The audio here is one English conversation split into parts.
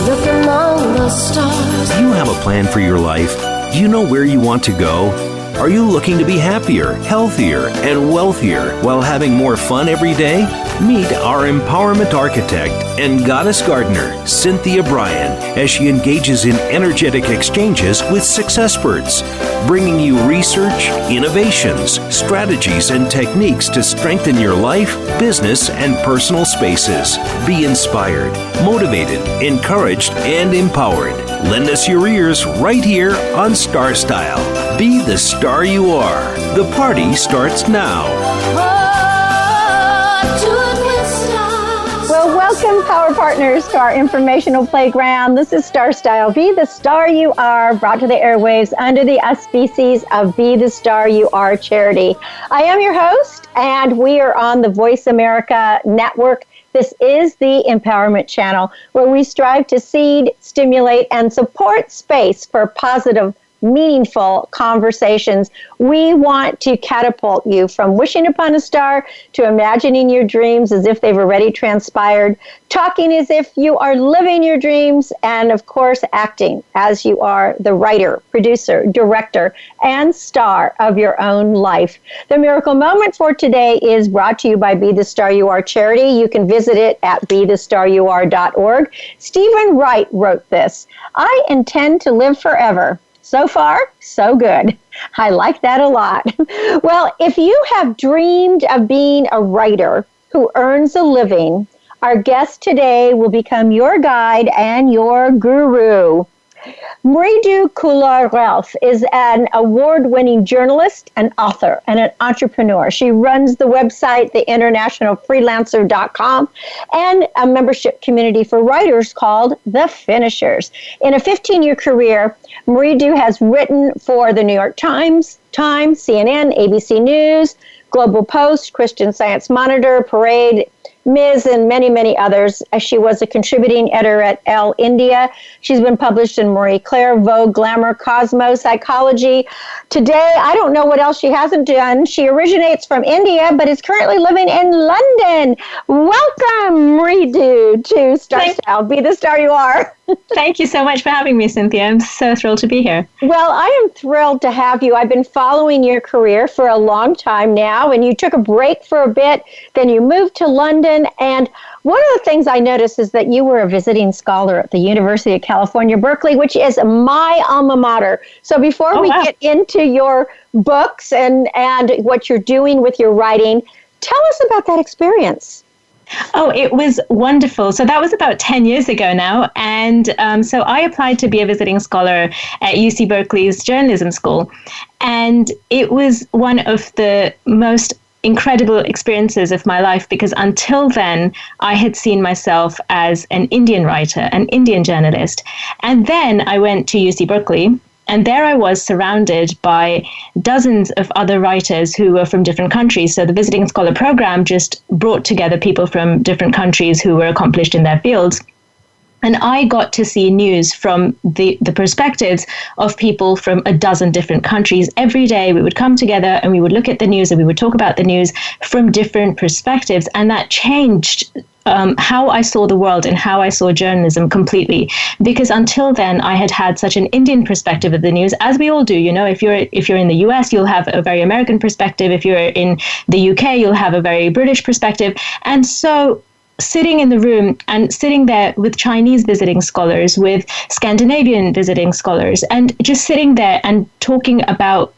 Look among the stars. Do you have a plan for your life? Do you know where you want to go? Are you looking to be happier, healthier, and wealthier while having more fun every day? Meet our empowerment architect and goddess gardener, Cynthia Bryan, as she engages in energetic exchanges with successperts, bringing you research, innovations, strategies, and techniques to strengthen your life, business, and personal spaces. Be inspired, motivated, encouraged, and empowered. Lend us your ears right here on Star Style. Be the star you are. The party starts now. Well, welcome, Power Partners, to our informational playground. This is Star Style. Be the star you are, brought to the airwaves under the auspices of Be the Star You Are charity. I am your host, and we are on the Voice America Network. This is the Empowerment Channel, where we strive to seed, stimulate, and support space for positive, meaningful conversations. We want to catapult you from wishing upon a star to imagining your dreams as if they've already transpired, talking as if you are living your dreams, and of course, acting as you are the writer, producer, director, and star of your own life. The miracle moment for today is brought to you by Be the Star You Are charity. You can visit it at BeTheStarYouAre.org. Stephen Wright wrote this: "I intend to live forever. So far, so good." I like that a lot. Well, if you have dreamed of being a writer who earns a living, our guest today will become your guide and your guru. Mridu Khullar Relph is an award-winning journalist, an author, and an entrepreneur. She runs the website, theinternationalfreelancer.com, and a membership community for writers called The Finishers. In a 15-year career, Mridu has written for the New York Times, CNN, ABC News, Global Post, Christian Science Monitor, Parade, Ms., and many, many others. She was a contributing editor at Elle India. She's been published in Marie Claire, Vogue, Glamour, Cosmo, Psychology. Today, I don't know what else she hasn't done. She originates from India, but is currently living in London. Welcome, Mridu, to Star Style. Be the star you are. Thank you so much for having me, Cynthia. I'm so thrilled to be here. Well, I am thrilled to have you. I've been following your career for a long time now, and you took a break for a bit, then you moved to London, and one of the things I noticed is that you were a visiting scholar at the University of California, Berkeley, which is my alma mater. So before we get into your books and what you're doing with your writing, tell us about that experience. Oh, it was wonderful. So that was about 10 years ago now. And so I applied to be a visiting scholar at UC Berkeley's journalism school. And it was one of the most incredible experiences of my life, because until then, I had seen myself as an Indian writer, an Indian journalist. And then I went to UC Berkeley. And there I was surrounded by dozens of other writers who were from different countries. So the Visiting Scholar program just brought together people from different countries who were accomplished in their fields. And I got to see news from the perspectives of people from a dozen different countries. Every day we would come together and we would look at the news and we would talk about the news from different perspectives. And that changed how I saw the world and how I saw journalism completely. Because until then, I had had such an Indian perspective of the news, as we all do. You know, if you're in the US, you'll have a very American perspective. If you're in the UK, you'll have a very British perspective. And so sitting in the room and sitting there with Chinese visiting scholars, with Scandinavian visiting scholars, and just sitting there and talking about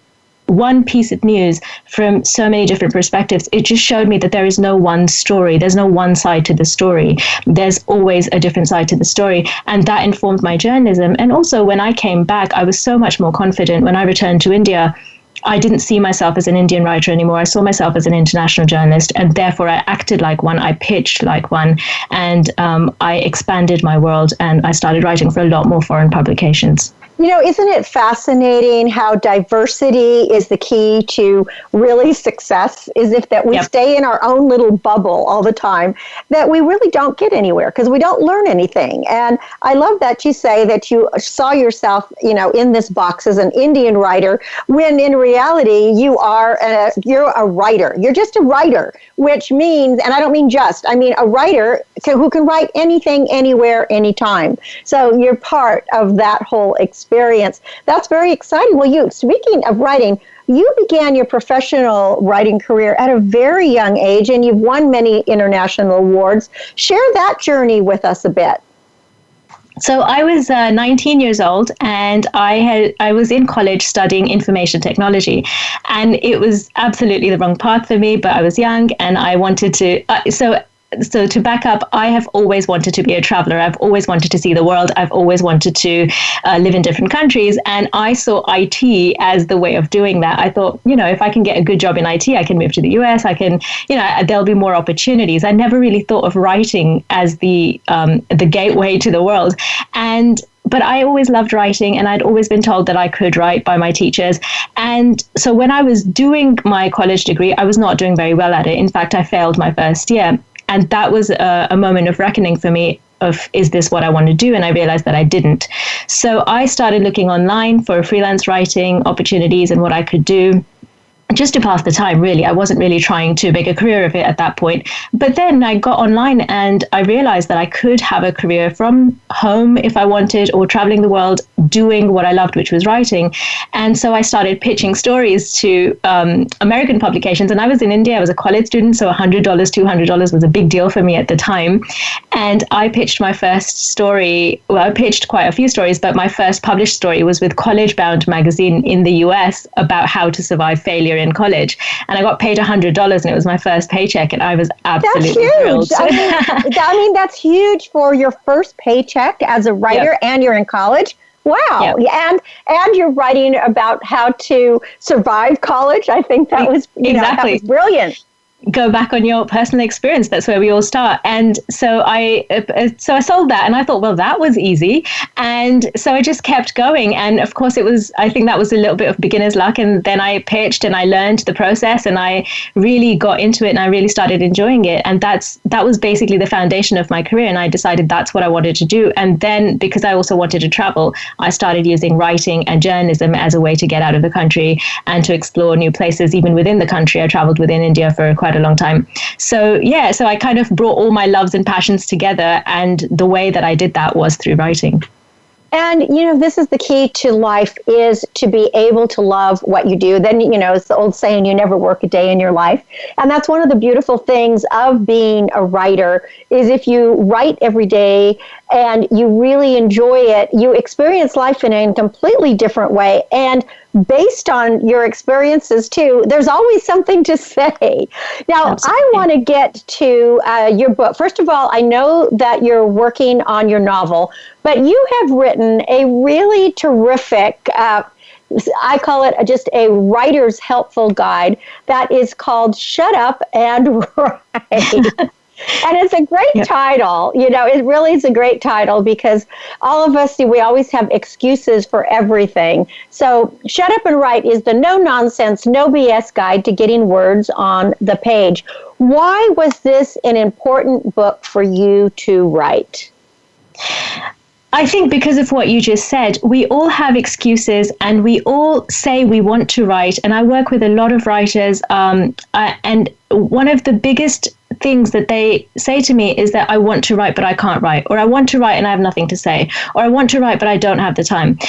one piece of news from so many different perspectives, it just showed me that there is no one story. There's no one side to the story. There's always a different side to the story. And that informed my journalism. And also when I came back, I was so much more confident. When I returned to India, I didn't see myself as an Indian writer anymore. I saw myself as an international journalist, and therefore I acted like one, I pitched like one, and I expanded my world, and I started writing for a lot more foreign publications. Isn't it fascinating how diversity is the key to really success? Is if that we stay in our own little bubble all the time, that we really don't get anywhere because we don't learn anything. And I love that you say that you saw yourself, in this box as an Indian writer, when in reality you're a writer. You're just a writer, which means, and I don't mean just, I mean a writer who can write anything, anywhere, anytime. So you're part of that whole experience. That's very exciting. Well, speaking of writing, you began your professional writing career at a very young age, and you've won many international awards. Share that journey with us a bit. So I was 19 years old, and I was in college studying information technology, and it was absolutely the wrong path for me. But I was young, and I wanted to. So to back up, I have always wanted to be a traveler. I've always wanted to see the world. I've always wanted to live in different countries. And I saw IT as the way of doing that. I thought, if I can get a good job in IT, I can move to the US. I can, there'll be more opportunities. I never really thought of writing as the gateway to the world. But I always loved writing, and I'd always been told that I could write by my teachers. And so when I was doing my college degree, I was not doing very well at it. In fact, I failed my first year. And that was a moment of reckoning for me of, is this what I want to do? And I realized that I didn't. So I started looking online for freelance writing opportunities and what I could do, just to pass the time, really. I wasn't really trying to make a career of it at that point. But then I got online and I realized that I could have a career from home if I wanted, or traveling the world doing what I loved, which was writing. And so I started pitching stories to American publications. And I was in India. I was a college student, so $100, $200 was a big deal for me at the time. And I pitched my first story. Well, I pitched quite a few stories, but my first published story was with College Bound magazine in the US about how to survive failure in college. And I got paid $100, and it was my first paycheck, and I was absolutely thrilled. I mean, that's huge for your first paycheck as a writer, and you're in college. Wow. Yep. And you're writing about how to survive college. I think that was, that was brilliant. Go back on your personal experience. That's where we all start. And so I sold that, and I thought, well, that was easy. And so I just kept going. And of course I think that was a little bit of beginner's luck. And then I pitched and I learned the process, and I really got into it, and I really started enjoying it. And that was basically the foundation of my career. And I decided that's what I wanted to do. And then, because I also wanted to travel, I started using writing and journalism as a way to get out of the country and to explore new places, even within the country. I traveled within India for quite a long time. So I kind of brought all my loves and passions together, and the way that I did that was through writing. And, this is the key to life, is to be able to love what you do. Then, it's the old saying, you never work a day in your life. And that's one of the beautiful things of being a writer, is if you write every day and you really enjoy it, you experience life in a completely different way. And based on your experiences, too, there's always something to say. Now, absolutely. I want to get to your book. First of all, I know that you're working on your novel, but you have written a really terrific, I call it just a writer's helpful guide, that is called Shut Up and Write. And it's a great title. It really is a great title, because all of us, we always have excuses for everything. So Shut Up and Write is the no-nonsense, no BS guide to getting words on the page. Why was this an important book for you to write? I think because of what you just said, we all have excuses, and we all say we want to write. And I work with a lot of writers, and one of the biggest things that they say to me is that I want to write, but I can't write, or I want to write and I have nothing to say, or I want to write, but I don't have the time.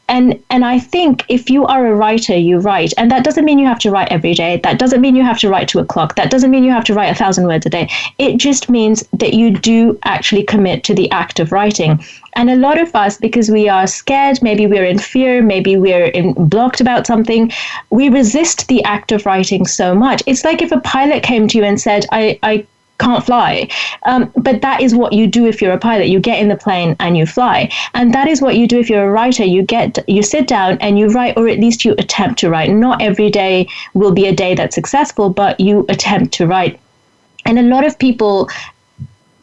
And I think if you are a writer, you write. And that doesn't mean you have to write every day. That doesn't mean you have to write to a clock. That doesn't mean you have to write 1,000 words a day. It just means that you do actually commit to the act of writing. And a lot of us, because we are scared, maybe we're in fear, maybe we're blocked about something, we resist the act of writing so much. It's like if a pilot came to you and said, I can't fly. But that is what you do if you're a pilot. You get in the plane and you fly. And that is what you do if you're a writer. You sit down and you write, or at least you attempt to write. Not every day will be a day that's successful, but you attempt to write. And a lot of people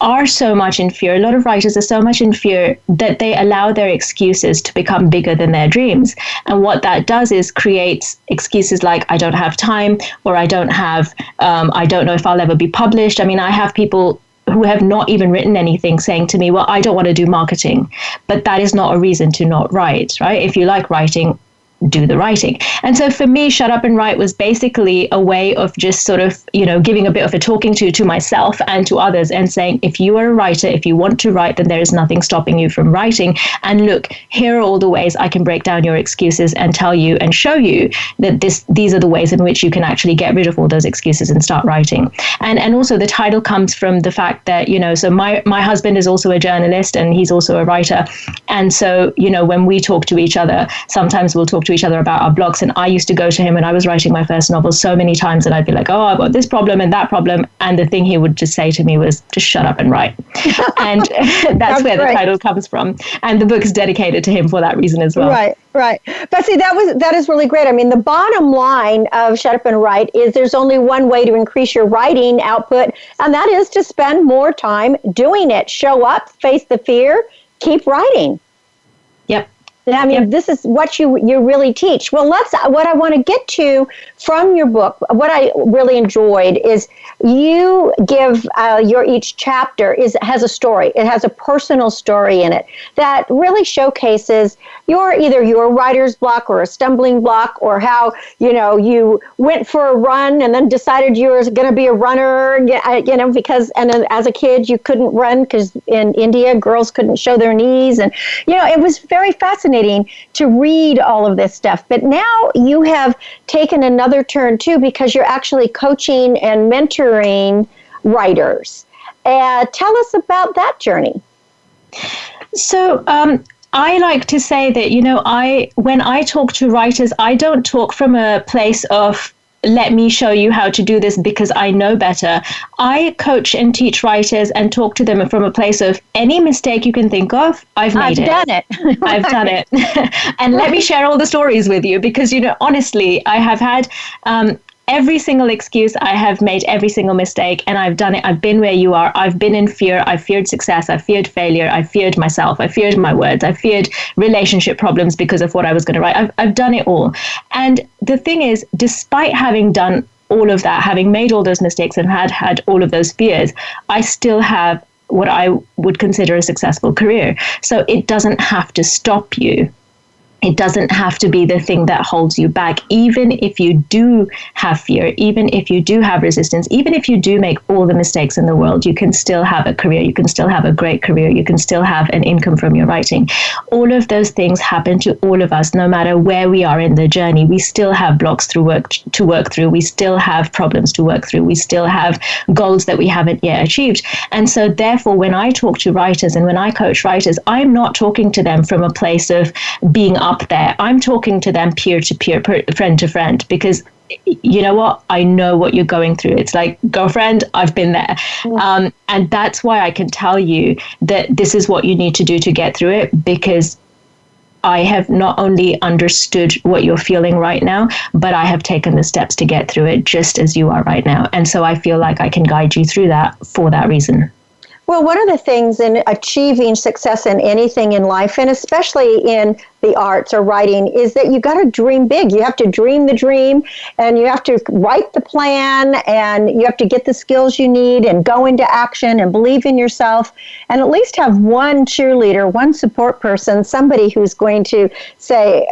are so much in fear. A lot of writers are so much in fear that they allow their excuses to become bigger than their dreams. And what that does is creates excuses like, I don't have time, or I don't know if I'll ever be published. I mean, I have people who have not even written anything saying to me, well, I don't want to do marketing. But that is not a reason to not write, right? If you like writing, do the writing. And so for me, Shut Up and Write was basically a way of just sort of, giving a bit of a talking to myself and to others and saying, if you are a writer, if you want to write, then there is nothing stopping you from writing. And look, here are all the ways I can break down your excuses and tell you and show you that these are the ways in which you can actually get rid of all those excuses and start writing. And also the title comes from the fact that, so my husband is also a journalist and he's also a writer. And so, when we talk to each other, sometimes we'll talk to each other about our blogs. And I used to go to him when I was writing my first novel so many times, and I'd be like, oh, I've got this problem and that problem. And the thing he would just say to me was, just shut up and write. And that's where the title comes from. And the book is dedicated to him for that reason as well. Right. But see, that is really great. I mean, the bottom line of Shut Up and Write is there's only one way to increase your writing output, and that is to spend more time doing it. Show up, face the fear, keep writing. Yep. I mean, This is what you really teach. Well, what I want to get to from your book, what I really enjoyed is you give each chapter has a story. It has a personal story in it that really showcases either your writer's block or a stumbling block, or how, you went for a run and then decided you were going to be a runner, because, and then as a kid you couldn't run because in India girls couldn't show their knees. And, it was very fascinating to read all of this stuff. But now you have taken another turn too, because you're actually coaching and mentoring writers. Tell us about that journey. So I like to say that, when I talk to writers, I don't talk from a place of, let me show you how to do this because I know better. I coach and teach writers and talk to them from a place of, any mistake you can think of, I've made it. I've done it. I've done it. And let me share all the stories with you because, honestly, I have had every single excuse. I have made every single mistake, and I've done it. I've been where you are. I've been in fear. I feared success. I feared failure. I feared myself. I feared my words. I feared relationship problems because of what I was going to write. I've done it all. And the thing is, despite having done all of that, having made all those mistakes and had all of those fears, I still have what I would consider a successful career. So it doesn't have to stop you. It doesn't have to be the thing that holds you back. Even if you do have fear, even if you do have resistance, even if you do make all the mistakes in the world, you can still have a career. You can still have a great career. You can still have an income from your writing. All of those things happen to all of us, no matter where we are in the journey. We still have blocks to work through. We still have problems to work through. We still have goals that we haven't yet achieved. And so therefore, when I talk to writers and when I coach writers, I'm not talking to them from a place of being up there. I'm talking to them peer to peer, friend to friend, because you know what? I know what you're going through. It's like, girlfriend, I've been there. And that's why I can tell you that this is what you need to do to get through it, because I have not only understood what you're feeling right now, but I have taken the steps to get through it just as you are right now. And so I feel like I can guide you through that for that reason. Well, one of the things in achieving success in anything in life, and especially in the arts or writing, is that you got to dream big. You have to dream the dream, and you have to write the plan, and you have to get the skills you need and go into action and believe in yourself, and at least have one cheerleader, one support person, somebody who's going to say,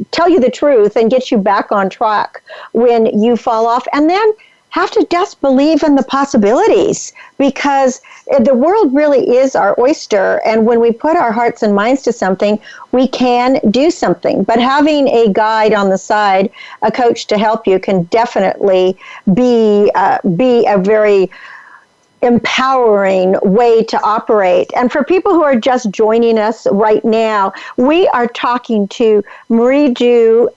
tell you the truth and get you back on track when you fall off. And then have to just believe in the possibilities, because the world really is our oyster. And when we put our hearts and minds to something, we can do something. But having a guide on the side, a coach to help you, can definitely be a very empowering way to operate. And for people who are just joining us right now, we are talking to Mridu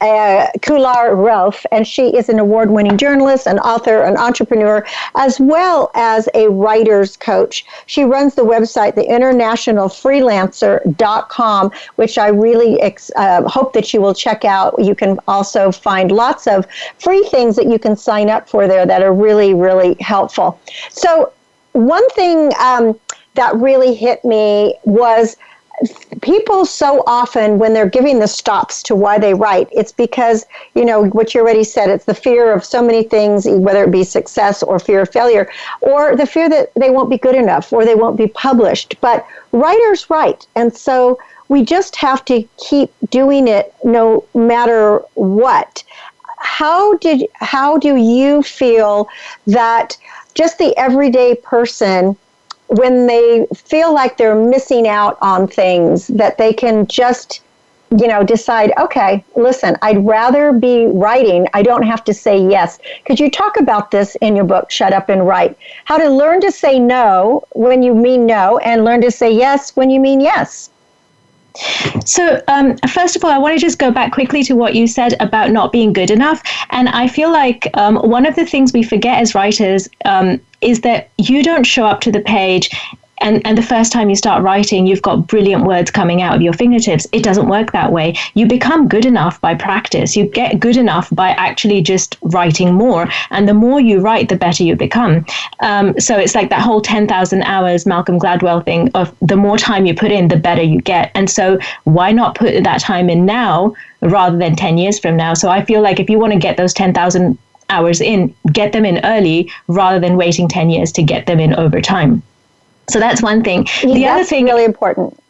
Khullar Relph, and she is an award-winning journalist, an author, an entrepreneur, as well as a writer's coach. She runs the website, theinternationalfreelancer.com, which I really hope that you will check out. You can also find lots of free things that you can sign up for there that are really, really helpful. So one thing that really hit me was people so often, when they're giving the stops to why they write, it's because, what you already said, it's the fear of so many things, whether it be success or fear of failure, or the fear that they won't be good enough or they won't be published. But writers write. And so we just have to keep doing it no matter what. How do you feel that just the everyday person, when they feel like they're missing out on things, that they can just, decide, okay, listen, I'd rather be writing. I don't have to say yes. Could you talk about this in your book, Shut Up and Write? How to learn to say no when you mean no and learn to say yes when you mean yes. So first of all, I want to just go back quickly to what you said about not being good enough. And I feel like one of the things we forget as writers is that you don't show up to the page and the first time you start writing, you've got brilliant words coming out of your fingertips. It doesn't work that way. You become good enough by practice. You get good enough by actually just writing more. And the more you write, the better you become. So it's like that whole 10,000 hours Malcolm Gladwell thing of the more time you put in, the better you get. And so why not put that time in now rather than 10 years from now? So I feel like if you want to get those 10,000 hours in, get them in early rather than waiting 10 years to get them in over time. So that's one thing. The other thing, really important.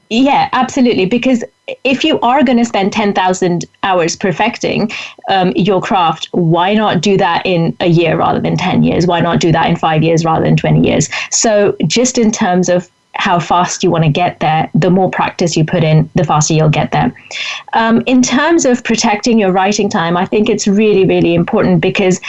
Yeah, absolutely. Because if you are going to spend 10,000 hours perfecting your craft, why not do that in a year rather than 10 years? Why not do that in 5 years rather than 20 years? So just in terms of how fast you want to get there, the more practice you put in, the faster you'll get there. In terms of protecting your writing time, I think it's really, really important because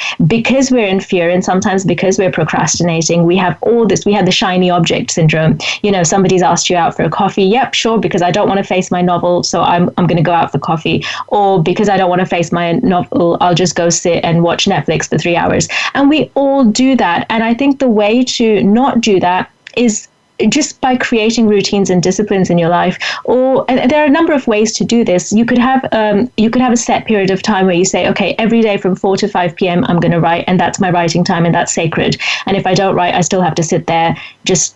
we're in fear and sometimes because we're procrastinating, we have all this, we have the shiny object syndrome. Somebody's asked you out for a coffee. Yep, sure, because I don't want to face my novel, so I'm going to go out for coffee. Or because I don't want to face my novel, I'll just go sit and watch Netflix for 3 hours. And we all do that. And I think the way to not do that is just by creating routines and disciplines in your life. And there are a number of ways to do this. You could have a set period of time where you say, okay, every day from 4 to 5 p.m. I'm going to write, and that's my writing time, and that's sacred. And if I don't write, I still have to sit there just,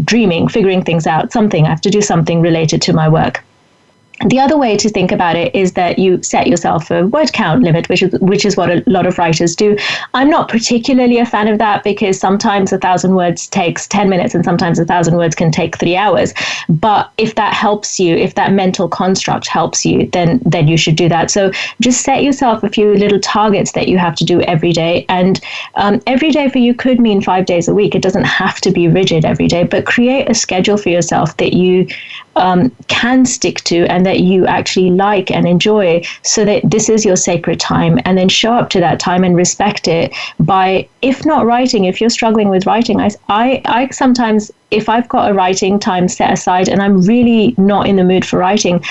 dreaming, figuring things out, something. I have to do something related to my work. The other way to think about it is that you set yourself a word count limit, which is what a lot of writers do. I'm not particularly a fan of that because sometimes 1,000 words takes 10 minutes and sometimes 1,000 words can take 3 hours. But if that helps you, if that mental construct helps you, then you should do that. So just set yourself a few little targets that you have to do every day. And every day for you could mean 5 days a week. It doesn't have to be rigid every day, but create a schedule for yourself that you can stick to and that you actually like and enjoy, so that this is your sacred time, and then show up to that time and respect it by, if not writing, if you're struggling with writing, I sometimes, if I've got a writing time set aside and I'm really not in the mood for writing,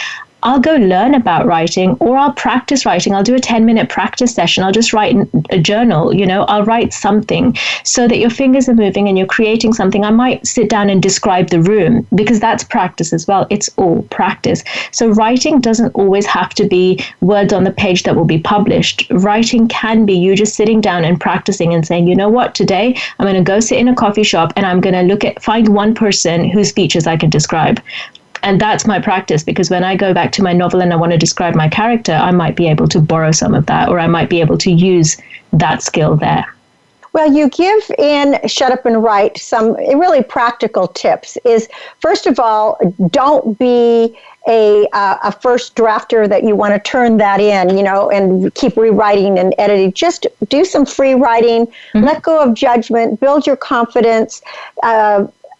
I'll go learn about writing, or I'll practice writing. I'll do a 10-minute practice session. I'll just write a journal, I'll write something so that your fingers are moving and you're creating something. I might sit down and describe the room because that's practice as well. It's all practice. So writing doesn't always have to be words on the page that will be published. Writing can be you just sitting down and practicing and saying, you know what, today I'm going to go sit in a coffee shop and I'm going to find one person whose features I can describe. And that's my practice, because when I go back to my novel and I want to describe my character, I might be able to borrow some of that, or I might be able to use that skill there. Well, you give in Shut Up and Write some really practical tips. Is, first of all, don't be a first drafter that you want to turn that in, and keep rewriting and editing. Just do some free writing, let go of judgment, build your confidence,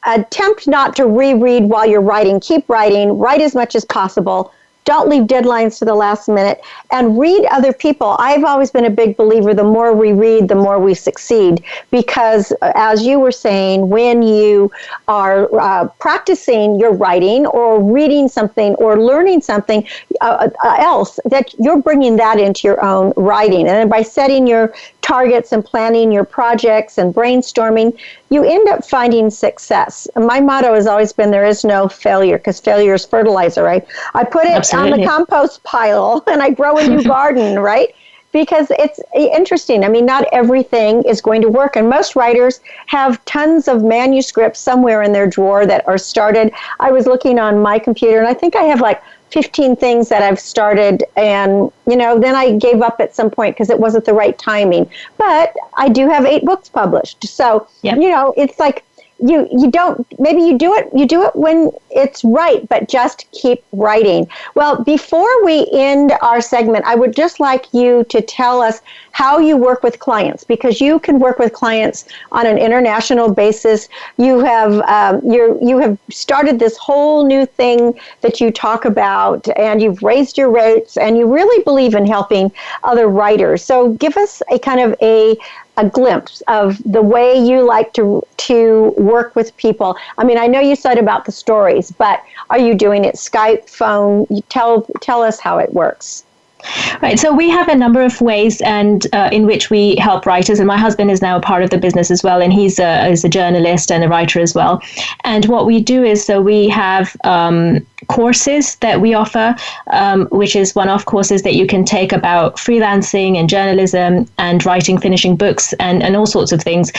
attempt not to reread while you're writing. Keep writing. Write as much as possible. Don't leave deadlines to the last minute, and read other people. I've always been a big believer, the more we read, the more we succeed, because as you were saying, when you are practicing your writing or reading something or learning something else, that you're bringing that into your own writing. And then by setting your targets and planning your projects and brainstorming, you end up finding success. And my motto has always been, there is no failure, because failure is fertilizer, right? I put it on the compost pile and I grow a new garden, right? because it's interesting. I mean, not everything is going to work. And most writers have tons of manuscripts somewhere in their drawer that are started. I was looking on my computer, and I think I have like 15 things that I've started, and then I gave up at some point because it wasn't the right timing. But I do have 8 books published, so yep. It's like you don't, maybe you do it when it's right, but just keep writing. Well, before we end our segment, I would just like you to tell us how you work with clients, because you can work with clients on an international basis. You have you have started this whole new thing that you talk about, and you've raised your rates, and you really believe in helping other writers. So give us a kind of a glimpse of the way you like to work with people. I mean, I know you said about the stories, but are you doing it Skype, phone? You tell us how it works. Right. So we have a number of ways and in which we help writers. And my husband is now a part of the business as well. And he's a journalist and a writer as well. And what we do is, so we have courses that we offer, which is one-off courses that you can take about freelancing and journalism and writing, finishing books and all sorts of things.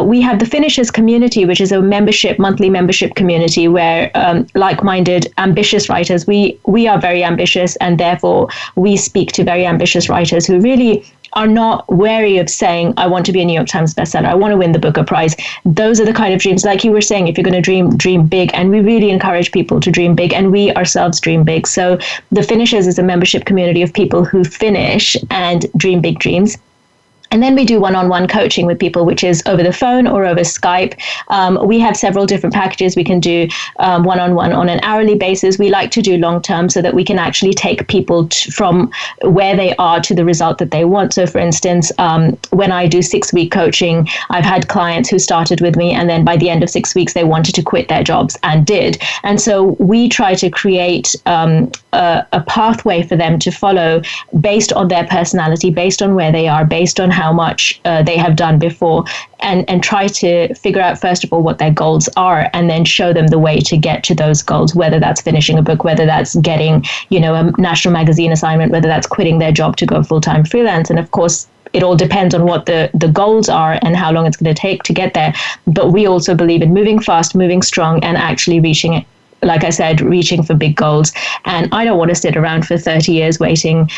We have the Finishers community, which is a monthly membership community where like-minded, ambitious writers, we are very ambitious, and therefore we speak to very ambitious writers who really are not wary of saying, I want to be a New York Times bestseller, I want to win the Booker Prize. Those are the kind of dreams, like you were saying, if you're going to dream big, and we really encourage people to dream big, and we ourselves dream big. So the Finishers is a membership community of people who finish and dream big dreams. And then we do one-on-one coaching with people, which is over the phone or over Skype. We have several different packages. We can do one-on-one on an hourly basis. We like to do long-term so that we can actually take people from where they are to the result that they want. So, for instance, when I do 6-week coaching, I've had clients who started with me, and then by the end of 6 weeks, they wanted to quit their jobs and did. And so we try to create a pathway for them to follow based on their personality, based on where they are, based on how much they have done before, and try to figure out, first of all, what their goals are, and then show them the way to get to those goals, whether that's finishing a book, whether that's getting, a national magazine assignment, whether that's quitting their job to go full-time freelance. And of course, it all depends on what the goals are and how long it's going to take to get there. But we also believe in moving fast, moving strong, and actually reaching it. Like I said, reaching for big goals. And I don't want to sit around for 30 years waiting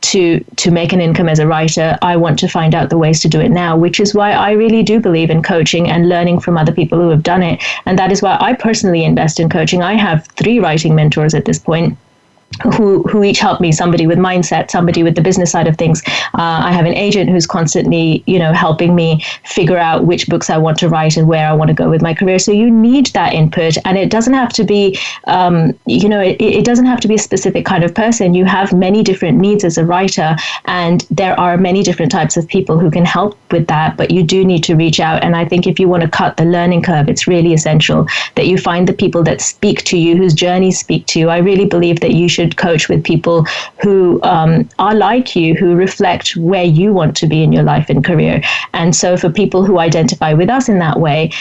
to make an income as a writer. I want to find out the ways to do it now, which is why I really do believe in coaching and learning from other people who have done it. And that is why I personally invest in coaching. I have 3 writing mentors at this point, who each help me, somebody with mindset, somebody with the business side of things. I have an agent who's constantly, helping me figure out which books I want to write and where I want to go with my career. So you need that input, and it doesn't have to be, it doesn't have to be a specific kind of person. You have many different needs as a writer, and there are many different types of people who can help with that, but you do need to reach out. And I think if you want to cut the learning curve, it's really essential that you find the people that speak to you, whose journeys speak to you. I really believe that you should coach with people who are like you, who reflect where you want to be in your life and career. And so for people who identify with us in that way,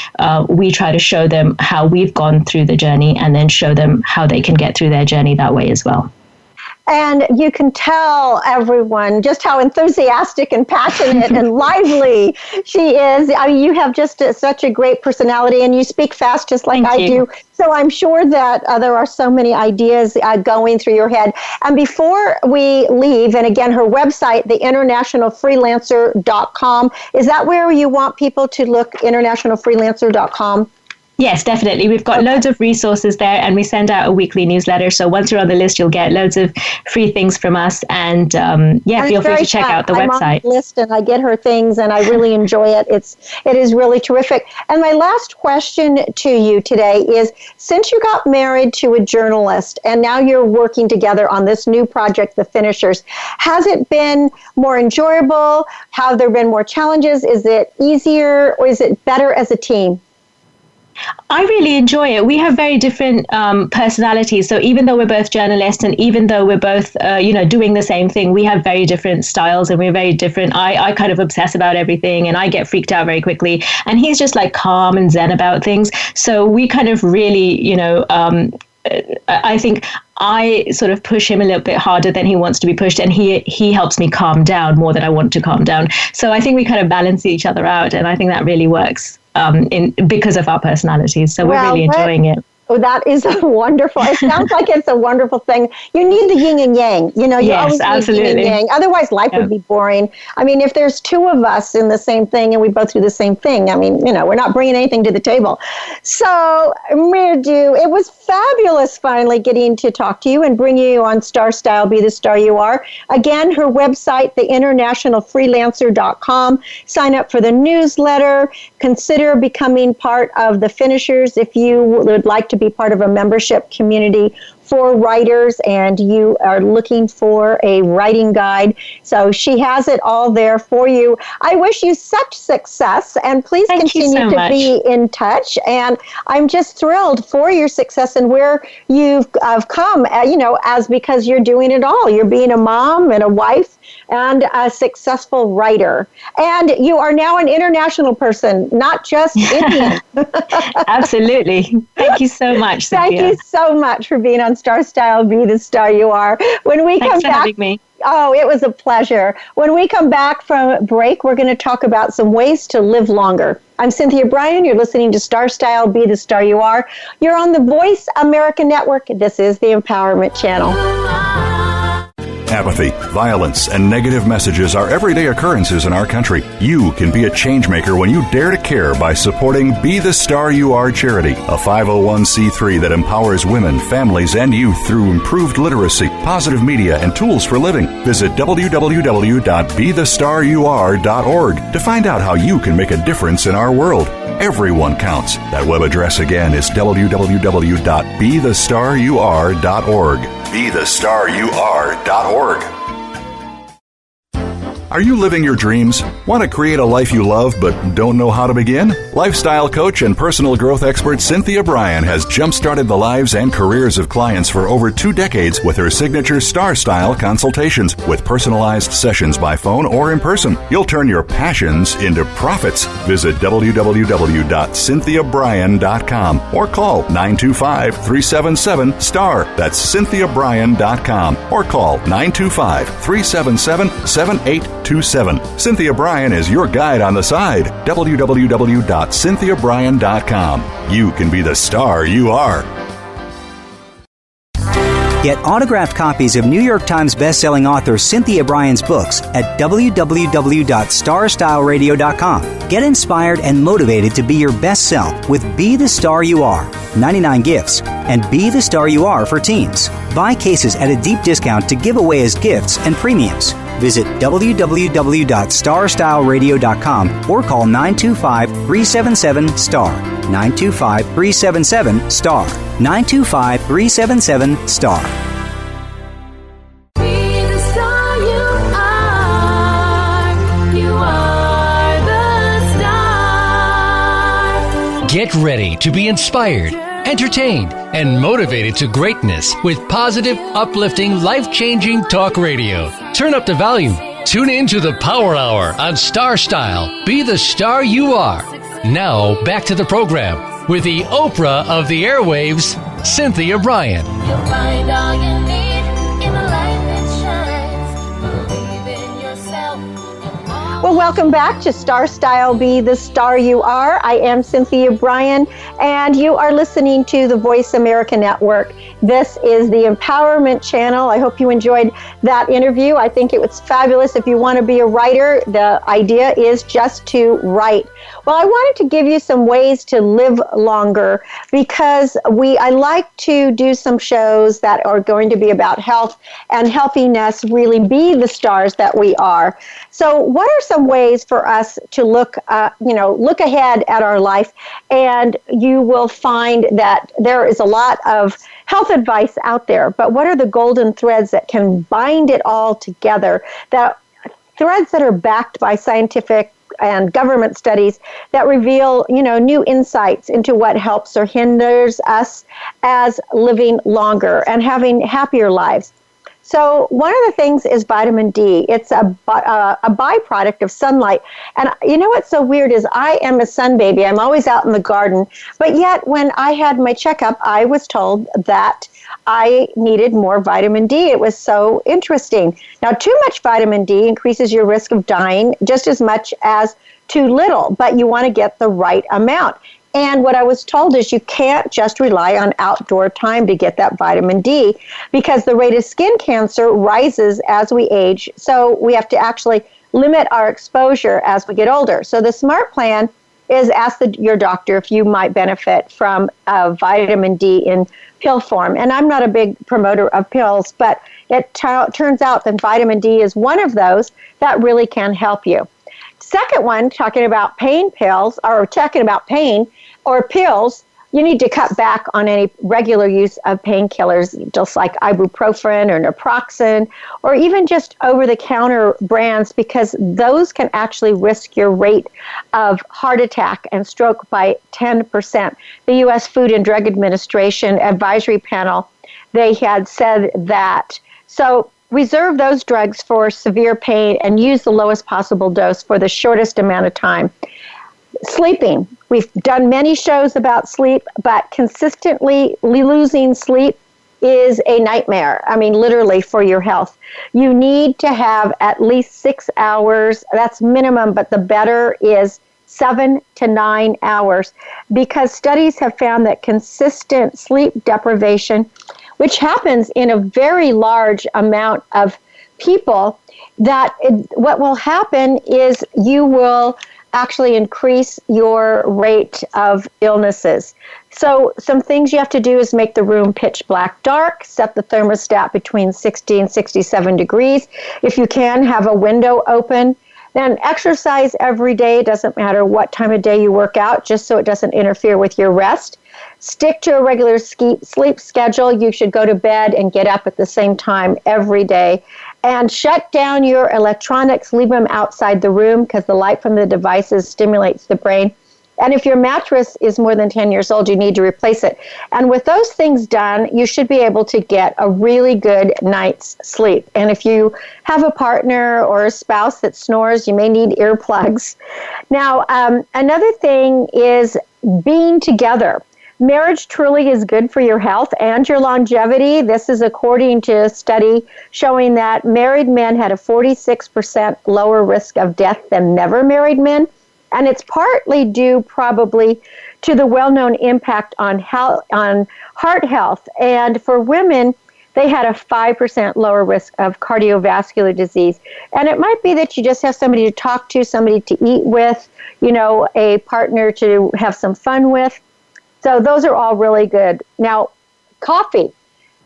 we try to show them how we've gone through the journey, and then show them how they can get through their journey that way as well. And you can tell everyone just how enthusiastic and passionate and lively she is. I mean, you have just such a great personality, and you speak fast just like I do. So I'm sure that there are so many ideas going through your head. And before we leave, and again, her website, theinternationalfreelancer.com, is that where you want people to look, internationalfreelancer.com? Yes, definitely. We've got loads of resources there, and we send out a weekly newsletter. So once you're on the list, you'll get loads of free things from us. And feel free to check out the website. I'm on the list, and I get her things, and I really enjoy it. It is really terrific. And my last question to you today is, since you got married to a journalist, and now you're working together on this new project, The Finishers, has it been more enjoyable? Have there been more challenges? Is it easier, or is it better as a team? I really enjoy it. We have very different personalities. So even though we're both journalists, and even though we're both, doing the same thing, we have very different styles, and we're very different. I kind of obsess about everything, and I get freaked out very quickly. And he's just like calm and zen about things. So we kind of really, I think I sort of push him a little bit harder than he wants to be pushed, and he helps me calm down more than I want to calm down. So I think we kind of balance each other out, and I think that really works because of our personalities. So we're really enjoying it. Oh, that is a wonderful. It sounds like it's a wonderful thing. You need the yin and yang. You know, you always need yin and yang. Otherwise, life would be boring. I mean, if there's two of us in the same thing and we both do the same thing, I mean, you know, we're not bringing anything to the table. So, Mridu, it was fabulous finally getting to talk to you and bring you on Star Style, Be the Star You Are. Again, her website, theinternationalfreelancer.com. Sign up for the newsletter. Consider becoming part of the Finishers if you would like to be part of a membership community for writers and you are looking for a writing guide. So she has it all there for you. I wish you such success, and please continue to be in touch. And I'm just thrilled for your success and where you've come, you know, as because you're doing it all. You're being a mom and a wife and a successful writer. And you are now an international person, not just Indian. Absolutely. Thank you so much, Cynthia. Thank you so much for being on Star Style, Be the Star You Are. When we come back, having me. Oh, it was a pleasure. When we come back from break, we're going to talk about some ways to live longer. I'm Cynthia Bryan. You're listening to Star Style, Be the Star You Are. You're on the Voice America Network. This is the Empowerment Channel. Apathy, violence, and negative messages are everyday occurrences in our country. You can be a changemaker when you dare to care by supporting Be the Star You Are charity, a 501c3 that empowers women, families, and youth through improved literacy, positive media, and tools for living. Visit www.bethestarur.org to find out how you can make a difference in our world. Everyone counts. That web address again is www.bethestarur.org. BeTheStarYouAre.org. Are you living your dreams? Want to create a life you love but don't know how to begin? Lifestyle coach and personal growth expert Cynthia Bryan has jump-started the lives and careers of clients for over 2 decades with her signature Star Style consultations with personalized sessions by phone or in person. You'll turn your passions into profits. Visit www.cynthiabryan.com or call 925-377-STAR. That's cynthiabryan.com or call 925-377-7827. Cynthia Bryan is your guide on the side. www.cynthiabryan.com. You can be the star you are. Get autographed copies of New York Times bestselling author Cynthia Bryan's books at www.starstyleradio.com. Get inspired and motivated to be your best self with Be the Star You Are, 99 gifts, and Be the Star You Are for teens. Buy cases at a deep discount to give away as gifts and premiums. Visit www.starstyleradio.com or call 925-377-STAR. 925-377-STAR. 925-377-STAR. Be the star you are. You are the star. Get ready to be inspired, entertained, and motivated to greatness with positive, uplifting, life-changing talk radio. Turn up the volume. Tune in to the Power Hour on Star Style. Be the Star You Are. Now, back to the program with the Oprah of the airwaves, Cynthia Bryan. You'll find all you need in the light that shines. Believe in yourself. Well, welcome back to Star Style, Be the Star You Are. I am Cynthia Bryan, and you are listening to the Voice America Network. This is the Empowerment Channel. I hope you enjoyed that interview. I think it was fabulous. If you want to be a writer, the idea is just to write. Well, I wanted to give you some ways to live longer because I like to do some shows that are going to be about health and healthiness, really be the stars that we are. So what are some ways for us to look ahead at our life? And you will find that there is a lot of health advice out there, but what are the golden threads that can bind it all together? That threads that are backed by scientific and government studies that reveal, new insights into what helps or hinders us as living longer and having happier lives. So one of the things is vitamin D. It's a byproduct of sunlight. And you know what's so weird is I am a sun baby. I'm always out in the garden. But yet when I had my checkup, I was told that I needed more vitamin D. It was so interesting. Now, too much vitamin D increases your risk of dying just as much as too little, but you want to get the right amount. And what I was told is you can't just rely on outdoor time to get that vitamin D because the rate of skin cancer rises as we age. So we have to actually limit our exposure as we get older. So the SMART plan is ask your doctor if you might benefit from vitamin D in pill form. And I'm not a big promoter of pills, but it turns out that vitamin D is one of those that really can help you. Second one, talking about pain pills or talking about pain or pills, you need to cut back on any regular use of painkillers, just like ibuprofen or naproxen, or even just over-the-counter brands, because those can actually risk your rate of heart attack and stroke by 10%. The U.S. Food and Drug Administration advisory panel, they had said that. So reserve those drugs for severe pain and use the lowest possible dose for the shortest amount of time. Sleeping. We've done many shows about sleep, but consistently losing sleep is a nightmare. I mean, literally for your health. You need to have at least 6 hours. That's minimum, but the better is 7 to 9 hours, because studies have found that consistent sleep deprivation, which happens in a very large amount of people, what will happen is you will actually increase your rate of illnesses. So some things you have to do is make the room pitch black dark, set the thermostat between 60 and 67 degrees. If you can, have a window open. Then exercise every day. It doesn't matter what time of day you work out, just so it doesn't interfere with your rest. Stick to a regular sleep schedule. You should go to bed and get up at the same time every day. And shut down your electronics. Leave them outside the room because the light from the devices stimulates the brain. And if your mattress is more than 10 years old, you need to replace it. And with those things done, you should be able to get a really good night's sleep. And if you have a partner or a spouse that snores, you may need earplugs. Now, another thing is being together. Marriage truly is good for your health and your longevity. This is according to a study showing that married men had a 46% lower risk of death than never married men. And it's partly due probably to the well-known impact on heart health. And for women, they had a 5% lower risk of cardiovascular disease. And it might be that you just have somebody to talk to, somebody to eat with, a partner to have some fun with. So those are all really good. Now, coffee.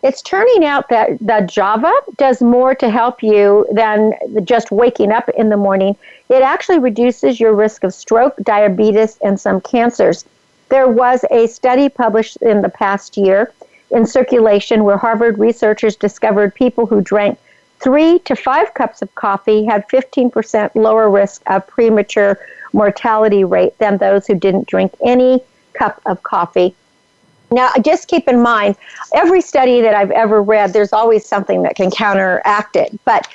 It's turning out that the Java does more to help you than just waking up in the morning. It actually reduces your risk of stroke, diabetes, and some cancers. There was a study published in the past year in Circulation where Harvard researchers discovered people who drank 3 to 5 cups of coffee had 15% lower risk of premature mortality rate than those who didn't drink any cup of coffee. Now, just keep in mind, every study that I've ever read, there's always something that can counteract it. But,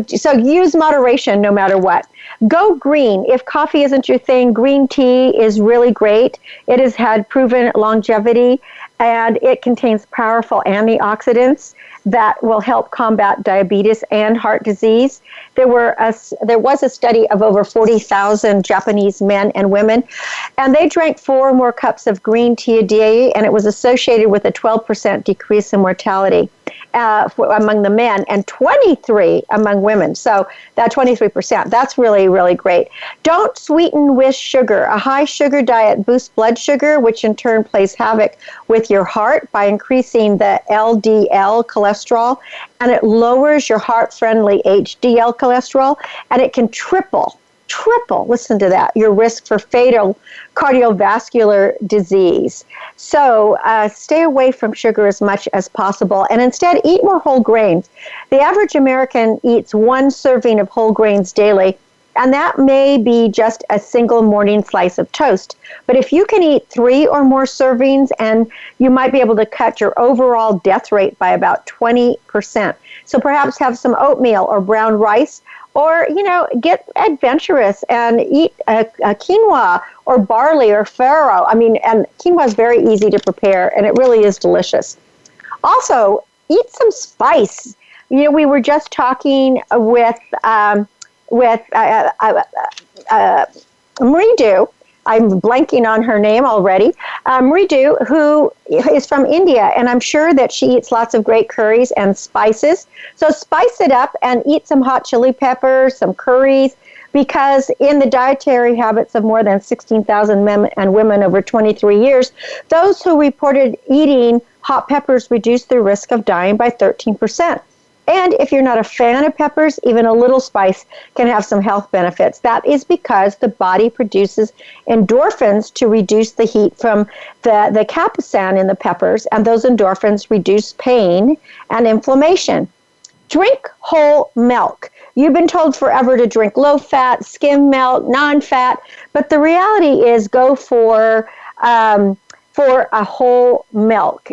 so use moderation no matter what. Go green. If coffee isn't your thing, green tea is really great. It has had proven longevity, and it contains powerful antioxidants that will help combat diabetes and heart disease. There was a study of over 40,000 Japanese men and women, and they drank 4 or more cups of green tea a day, and it was associated with a 12% decrease in mortality among the men and 23 among women. So that 23%, that's really, really great. Don't sweeten with sugar. A high sugar diet boosts blood sugar, which in turn plays havoc with your heart by increasing the LDL cholesterol, and it lowers your heart-friendly HDL cholesterol, and it can triple, listen to that, your risk for fatal cardiovascular disease. So stay away from sugar as much as possible, and instead eat more whole grains. The average American eats 1 serving of whole grains daily, And that may be just a single morning slice of toast. But if you can eat 3 or more servings, and you might be able to cut your overall death rate by about 20%. So perhaps have some oatmeal or brown rice, or, get adventurous and eat a quinoa or barley or farro. And quinoa is very easy to prepare, and it really is delicious. Also, eat some spice. We were just talking with Mridu. I'm blanking on her name already. Mridu, who is from India, and I'm sure that she eats lots of great curries and spices. So spice it up and eat some hot chili peppers, some curries, because in the dietary habits of more than 16,000 men and women over 23 years, those who reported eating hot peppers reduced their risk of dying by 13%. And if you're not a fan of peppers, even a little spice can have some health benefits. That is because the body produces endorphins to reduce the heat from the capsaicin in the peppers, and those endorphins reduce pain and inflammation. Drink whole milk. You've been told forever to drink low-fat, skim milk, non-fat, but the reality is go for a whole milk.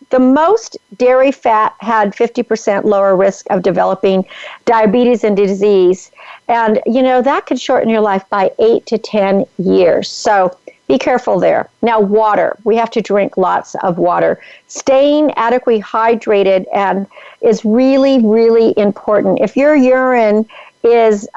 The most dairy fat had 50% lower risk of developing diabetes and disease. And, that could shorten your life by 8 to 10 years. So be careful there. Now, water. We have to drink lots of water. Staying adequately hydrated and is really, really important. If your urine is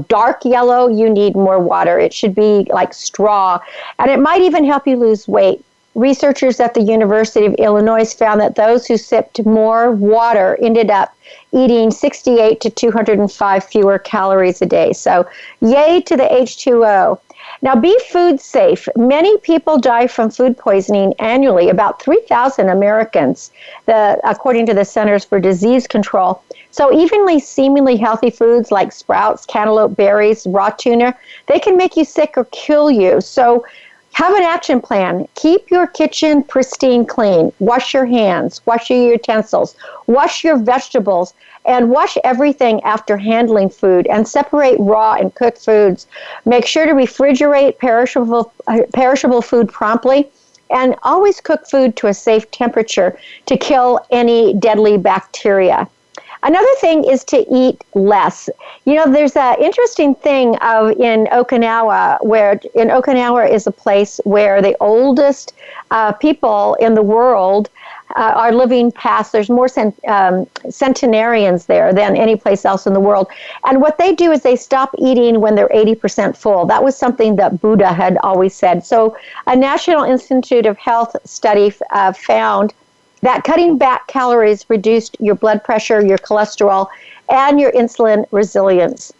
dark yellow, you need more water. It should be like straw. And it might even help you lose weight. Researchers at the University of Illinois found that those who sipped more water ended up eating 68 to 205 fewer calories a day. So yay to the H2O. Now, be food safe. Many people die from food poisoning annually, about 3,000 Americans, according to the Centers for Disease Control. So evenly, seemingly healthy foods like sprouts, cantaloupe, berries, raw tuna, they can make you sick or kill you. So have an action plan. Keep your kitchen pristine clean. Wash your hands. Wash your utensils. Wash your vegetables. And wash everything after handling food. And separate raw and cooked foods. Make sure to refrigerate perishable food promptly. And always cook food to a safe temperature to kill any deadly bacteria. Another thing is to eat less. There's an interesting thing in Okinawa, where in Okinawa is a place where the oldest people in the world are living past. There's more centenarians there than any place else in the world. And what they do is they stop eating when they're 80% full. That was something that Buddha had always said. So a National Institute of Health study found that cutting back calories reduced your blood pressure, your cholesterol, and your insulin resilience.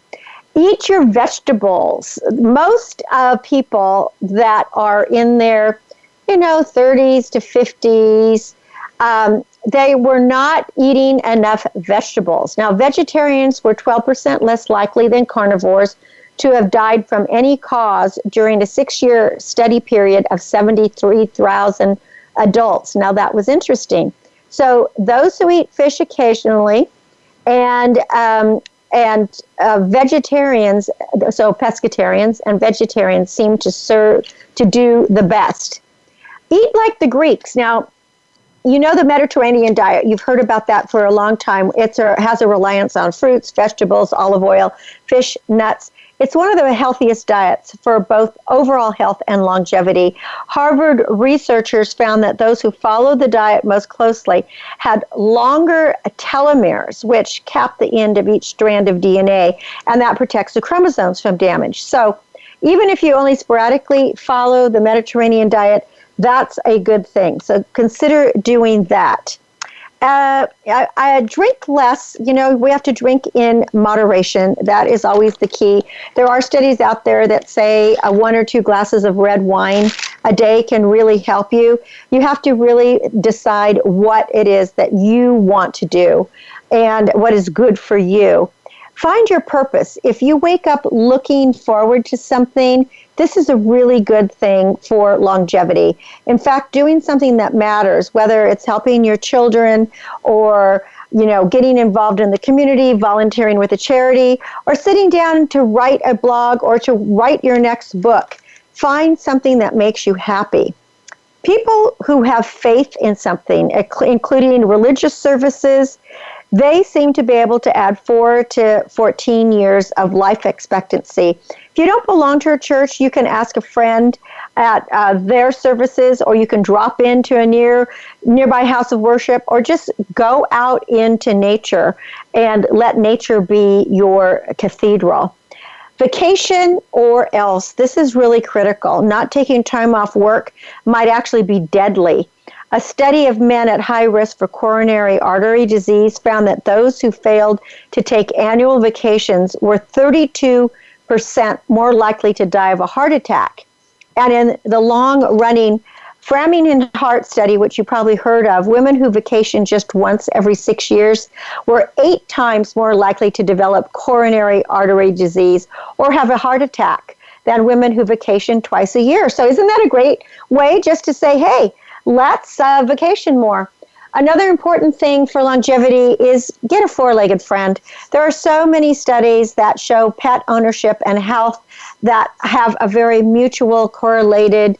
Eat your vegetables. Most people that are in their, 30s to 50s, they were not eating enough vegetables. Now, vegetarians were 12% less likely than carnivores to have died from any cause during a 6-year study period of 73,000 adults. Now, that was interesting. So those who eat fish occasionally and vegetarians, so pescatarians and vegetarians, seem to do the best. Eat like the Greeks. Now, the Mediterranean diet, you've heard about that for a long time. It has a reliance on fruits, vegetables, olive oil, fish, nuts. It's one of the healthiest diets for both overall health and longevity. Harvard researchers found that those who followed the diet most closely had longer telomeres, which cap the end of each strand of DNA, and that protects the chromosomes from damage. So even if you only sporadically follow the Mediterranean diet, that's a good thing. So consider doing that. I drink less. We have to drink in moderation. That is always the key. There are studies out there that say 1 or 2 glasses of red wine a day can really help you. You have to really decide what it is that you want to do and what is good for you. Find your purpose. If you wake up looking forward to something, this is a really good thing for longevity. In fact, doing something that matters, whether it's helping your children or, getting involved in the community, volunteering with a charity, or sitting down to write a blog or to write your next book. Find something that makes you happy. People who have faith in something, including religious services, they seem to be able to add 4 to 14 years of life expectancy. If you don't belong to a church, you can ask a friend at their services, or you can drop into a nearby house of worship, or just go out into nature and let nature be your cathedral. Vacation or else. This is really critical. Not taking time off work might actually be deadly. A study of men at high risk for coronary artery disease found that those who failed to take annual vacations were 32% more likely to die of a heart attack. And in the long-running Framingham Heart Study, which you probably heard of, women who vacation just once every 6 years were 8 times more likely to develop coronary artery disease or have a heart attack than women who vacation twice a year. So isn't that a great way just to say, hey, let's vacation more? Another important thing for longevity is get a 4-legged friend. There are so many studies that show pet ownership and health that have a very mutual correlated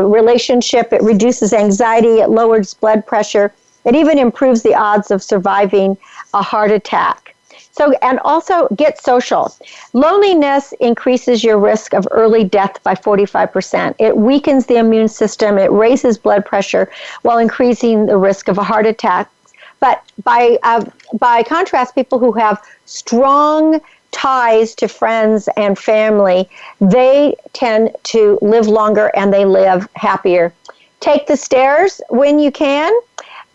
relationship. It reduces anxiety, it lowers blood pressure, it even improves the odds of surviving a heart attack. So, and also get social. Loneliness increases your risk of early death by 45%. It weakens the immune system, it raises blood pressure while increasing the risk of a heart attack. But by contrast, people who have strong ties to friends and family, they tend to live longer and they live happier. Take the stairs when you can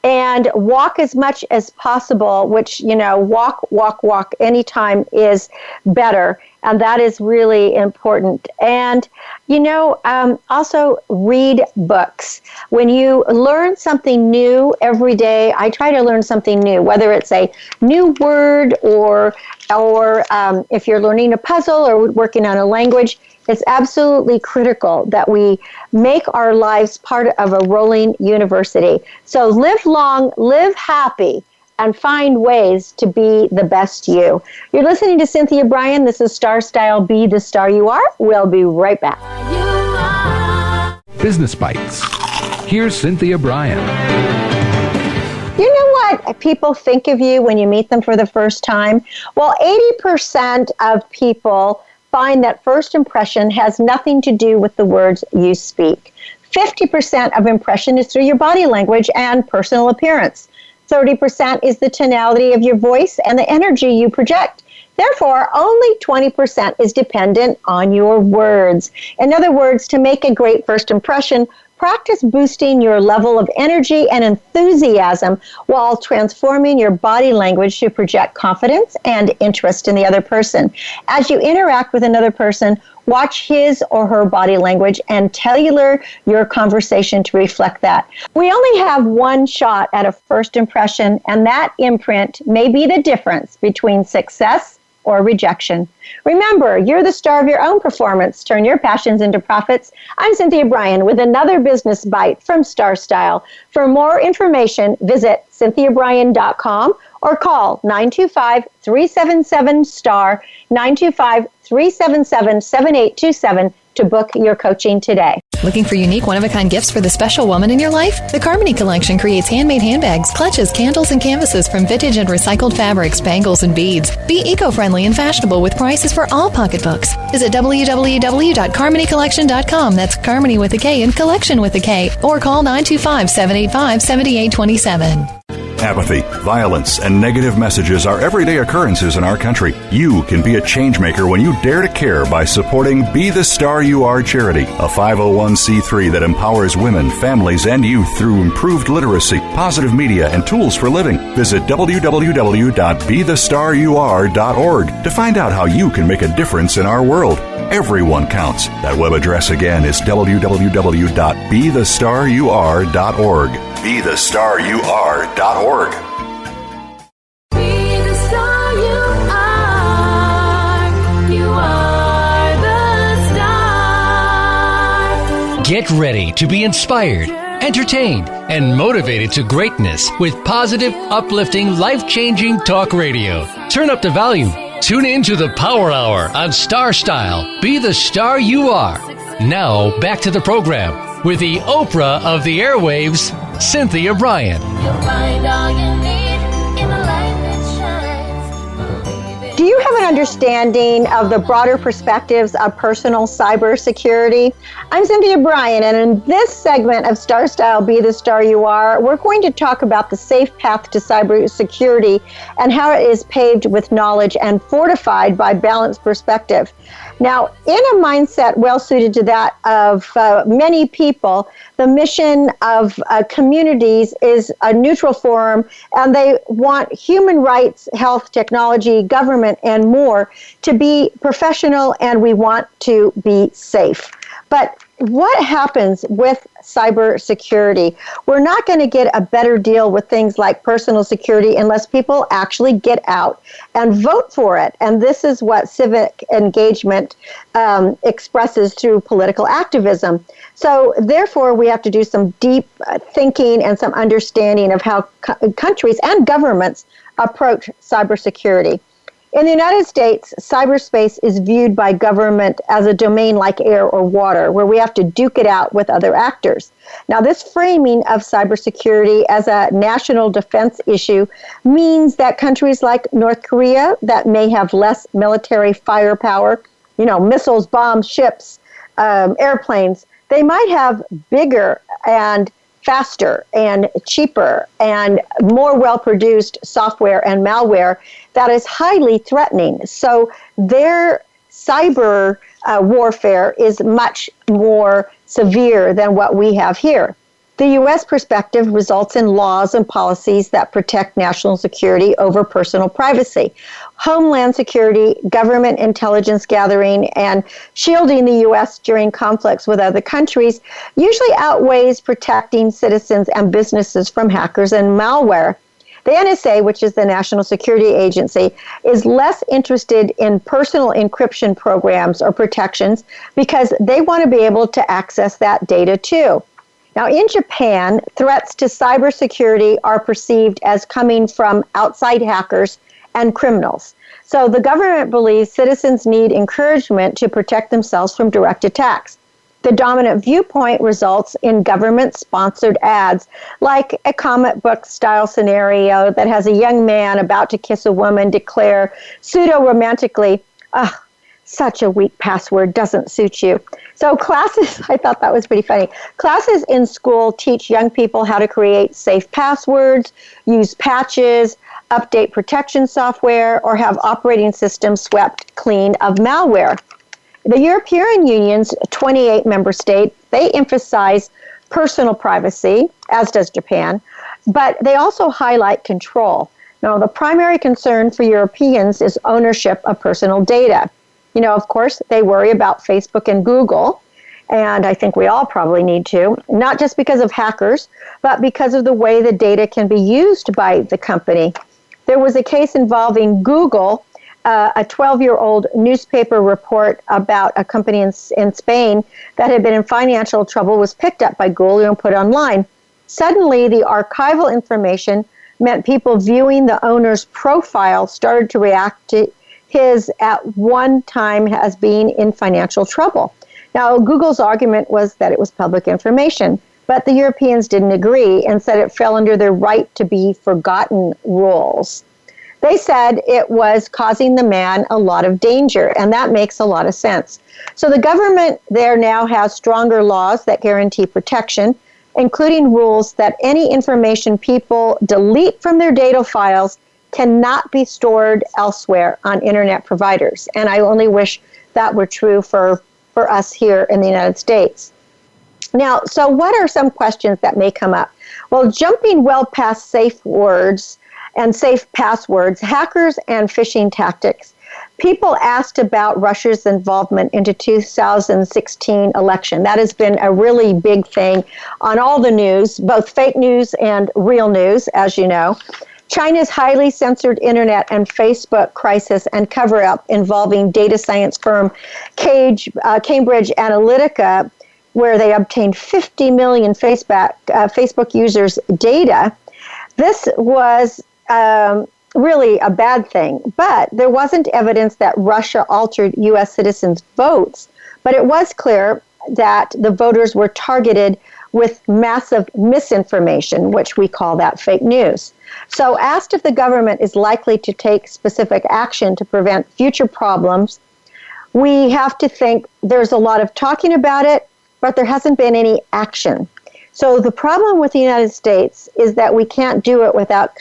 and walk as much as possible, which, walk anytime is better. And that is really important. And, also read books. When you learn something new every day, I try to learn something new, whether it's a new word or if you're learning a puzzle or working on a language, it's absolutely critical that we make our lives part of a rolling university. So live long, live happy, and find ways to be the best you. You're listening to Cynthia Bryan. This is Star Style, Be the Star You Are. We'll be right back. Business Bites. Here's Cynthia Bryan. You know what people think of you when you meet them for the first time? Well, 80% of people find that first impression has nothing to do with the words you speak. 50% of impression is through your body language and personal appearance. 30% is the tonality of your voice and the energy you project. Therefore, only 20% is dependent on your words. In other words, to make a great first impression, practice boosting your level of energy and enthusiasm while transforming your body language to project confidence and interest in the other person. As you interact with another person, watch his or her body language and tailor your conversation to reflect that. We only have one shot at a first impression, and that imprint may be the difference between success or rejection. Remember, you're the star of your own performance. Turn your passions into profits. I'm Cynthia Bryan with another business bite from Star Style. For more information, visit cynthiabryan.com or call 925-377-STAR, 925-377-7827 to book your coaching today. Looking for unique, one-of-a-kind gifts for the special woman in your life? The Carmony Collection creates handmade handbags, clutches, candles, and canvases from vintage and recycled fabrics, bangles, and beads. Be eco-friendly and fashionable with prices for all pocketbooks. Visit www.carmonycollection.com. That's Carmony with a K and Collection with a K. Or call 925-785-7827. Apathy, violence, and negative messages are everyday occurrences in our country. You can be a changemaker when you dare to care by supporting Be the Star You Are charity, a 501c3 that empowers women, families, and youth through improved literacy, positive media, and tools for living. Visit www.bethestarur.org to find out how you can make a difference in our world. Everyone counts. That web address again is www.bethestarur.org. BeTheStarYouAre.org. Be the star you are. You are the star. Get ready to be inspired, entertained, and motivated to greatness with positive, uplifting, life-changing talk radio. Turn up the volume. Tune in to the Power Hour on Star Style. Be the star you are. Now, back to the program with the Oprah of the airwaves, Cynthia Bryan. You'll find all you need in the light that shines. Believe it. Do you have an understanding of the broader perspectives of personal cybersecurity? I'm Cynthia Bryan, and in this segment of Star Style, Be the Star You Are, we're going to talk about the safe path to cybersecurity and how it is paved with knowledge and fortified by balanced perspective. Now, in a mindset well suited to that of many people, the mission of communities is a neutral forum, and they want human rights, health, technology, government, and more to be professional, and we want to be safe. But what happens with cybersecurity? We're not going to get a better deal with things like personal security unless people actually get out and vote for it. And this is what civic engagement expresses through political activism. So therefore, we have to do some deep thinking and some understanding of how countries and governments approach cybersecurity. In the United States, cyberspace is viewed by government as a domain like air or water, where we have to duke it out with other actors. Now, this framing of cybersecurity as a national defense issue means that countries like North Korea, that may have less military firepower, missiles, bombs, ships, airplanes, they might have bigger and faster and cheaper and more well-produced software and malware that is highly threatening. So their cyber warfare is much more severe than what we have here. The U.S. perspective results in laws and policies that protect national security over personal privacy. Homeland security, government intelligence gathering, and shielding the U.S. during conflicts with other countries usually outweighs protecting citizens and businesses from hackers and malware. The NSA, which is the National Security Agency, is less interested in personal encryption programs or protections because they want to be able to access that data too. Now, in Japan, threats to cybersecurity are perceived as coming from outside hackers and criminals. So the government believes citizens need encouragement to protect themselves from direct attacks. The dominant viewpoint results in government-sponsored ads, like a comic book-style scenario that has a young man about to kiss a woman declare pseudo-romantically, such a weak password doesn't suit you. So classes, I thought that was pretty funny. Classes in school teach young people how to create safe passwords, use patches, update protection software, or have operating systems swept clean of malware. The European Union's 28 member states, they emphasize personal privacy, as does Japan, but they also highlight control. Now, the primary concern for Europeans is ownership of personal data. Of course, they worry about Facebook and Google, and I think we all probably need to, not just because of hackers, but because of the way the data can be used by the company. There was a case involving Google. A 12-year-old newspaper report about a company in Spain that had been in financial trouble was picked up by Google and put online. Suddenly, the archival information meant people viewing the owner's profile started to react to his at one time as being in financial trouble. Now, Google's argument was that it was public information, but the Europeans didn't agree and said it fell under their right to be forgotten rules. They said it was causing the man a lot of danger, and that makes a lot of sense. So the government there now has stronger laws that guarantee protection, including rules that any information people delete from their data files cannot be stored elsewhere on internet providers. And I only wish that were true for us here in the United States. Now, so what are some questions that may come up? Well, jumping well past safe words and safe passwords, hackers and phishing tactics. People asked about Russia's involvement into 2016 election. That has been a really big thing on all the news, both fake news and real news, as you know. China's highly censored internet and Facebook crisis and cover-up involving data science firm Cambridge Analytica where they obtained 50 million Facebook users' data. This was really a bad thing, but there wasn't evidence that Russia altered U.S. citizens' votes, but it was clear that the voters were targeted with massive misinformation, which we call that fake news. So asked if the government is likely to take specific action to prevent future problems, we have to think there's a lot of talking about it, but there hasn't been any action. So the problem with the United States is that we can't do it without,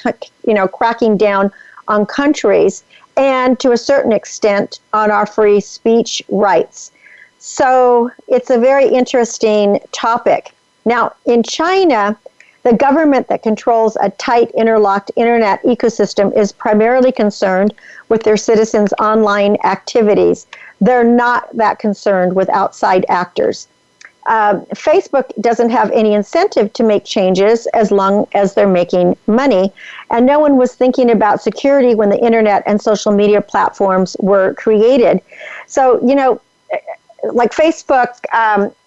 cracking down on countries and to a certain extent on our free speech rights. So it's a very interesting topic. Now, in China, the government that controls a tight, interlocked internet ecosystem is primarily concerned with their citizens' online activities. They're not that concerned with outside actors. Facebook doesn't have any incentive to make changes as long as they're making money. And no one was thinking about security when the internet and social media platforms were created. So, like Facebook,